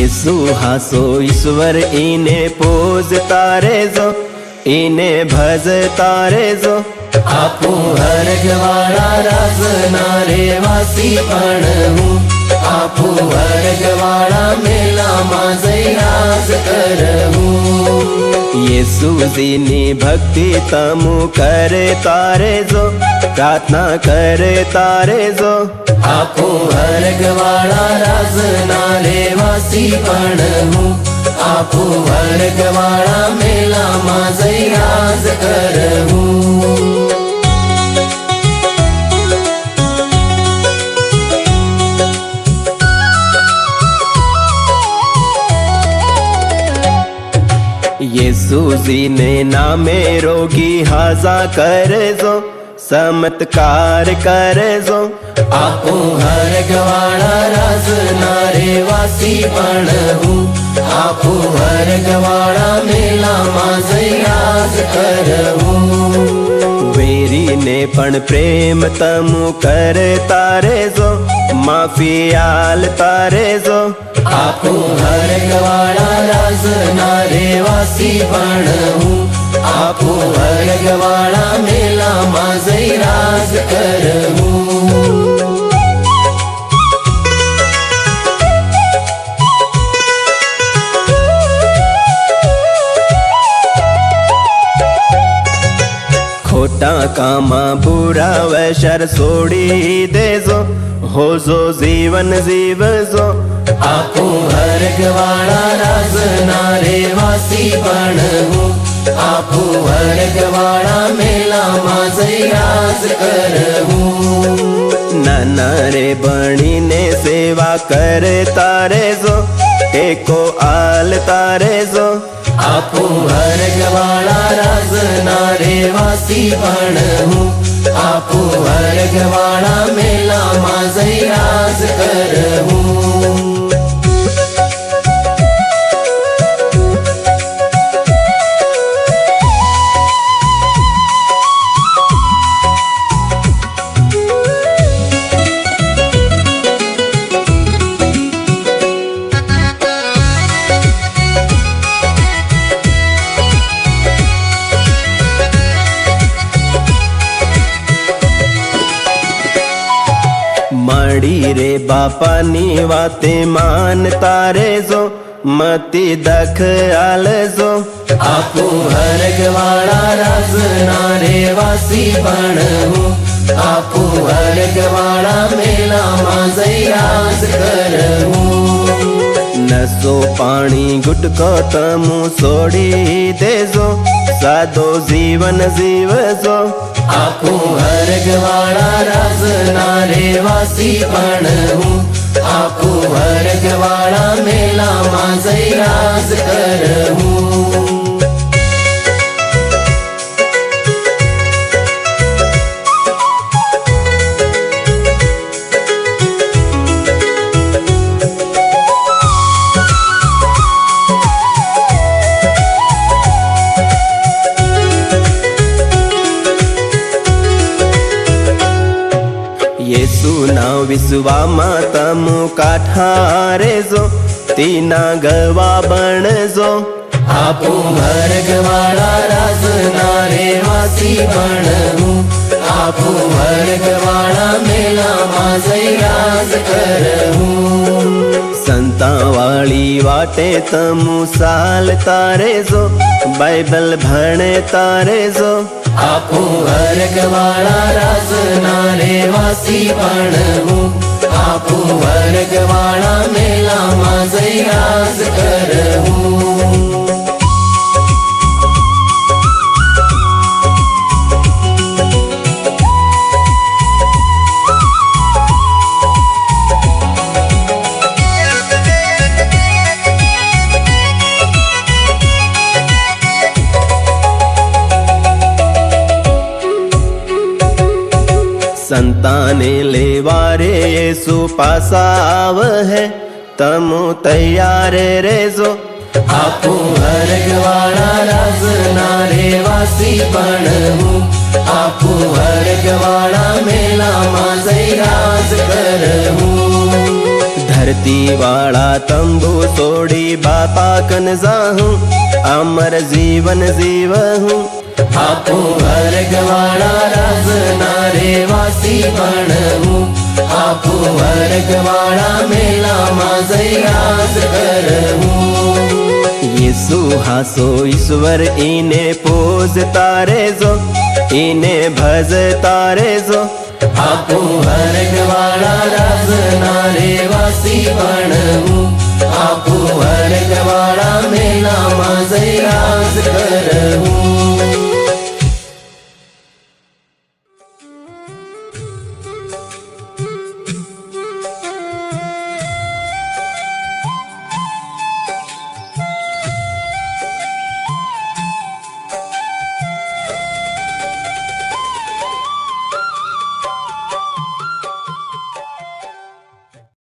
येसु हासो ईश्वर इने पूजता रेजो, इने भजता रेजो। आपू हरगवाड़ा राजना रेवासी पण हूँ, आपू हरगवाड़ा मेला मां जयराज करहूँ। येसु जीनी भक्ति तमु करे तारे जो, प्रार्थना करे तारे जो। आपू हरगवाड़ा राजना रेवासी पण हूँ, आपू हरगवाड़ा मेला मां जयराज करहूँ। येसु जी ने नामे रोगी हाजा कर जो, चमत्कार कर जो। आपू हरगवाड़ा राजना रेवासी पण हूँ, आपू हरगवाड़ा मेला मां जयराज करहूँ। वेरी ने पण प्रेम तमु कर तारे जो, माफी आल तारे जो। आपू हरगवाड़ा राजना रेवासी पण हूँ, आपू हरगवाड़ा मेला मां जयराज करहूँ। खोटा कामा बुरा वैशर सोड़ी दे जो, हो जो जीवन जीव जो। आपू हरगवाड़ा राजना रेवासी पण हूँ, आपू हरगवाड़ा मेला मां जयराज करहूँ। नाना रे बणी ने सेवा करे तारे जो, टेको आल तारे जो। आपू हरगवाड़ा राजना रेवासी पण हूँ, आपू हरगवाड़ा मेला मां जयराज करहूँ। माड़ी रे बापा नी वाते मान तारे जो, मती दख आल जो। आपू हरगवाड़ा राजना रेवासी पण हूँ, आपू हरगवाड़ा मेला मां जयराज करहूँ। नसो पानी गुटको तमु सोड़ी देजो, सादो जीवन जीव जो। आपू हरगवाड़ा राजना रेवासी पण हूँ, आपू हरगवाड़ा मेला मां जयराज करहूँ। येसु ना विश्वा मा तमु काठारे जो, तीना गवा बण जो। आपू हरगवाड़ा राजना रेवासी पण हूँ, आपू हरगवाड़ा मेला मां जयराज करहूँ। संता वाली वाटे तमु साल तारे जो, बाइबल भणे तारे जो। आपू हरगवाड़ा राजना रेवासी पण हूँ, आपू हरगवाड़ा मेला मां जयराज करहूँ। संताने लेवारे येसु पासा आव है, तमु तैयार रेजो। आपू हरगवाड़ा राजना रेवासी पण हूँ, आपू हरगवाड़ा मेला मां जयराज करहूँ। धरती वाला तंबू सोड़ी बापा कन जाहूं अमर जीवन जीवहूं आपू अर्घवाड़ा राजना रे वासी बनहूं आपू अर्घवाड़ा मेला मां जैरास करहूं यीशु हासो ईश्वर इने पूज तारे जो इने भज तारे जो आपू अर्घवाड़ा राजना रे वासी बनहूं आपू अर्घवाड़ा मेला मां जैरास करहूं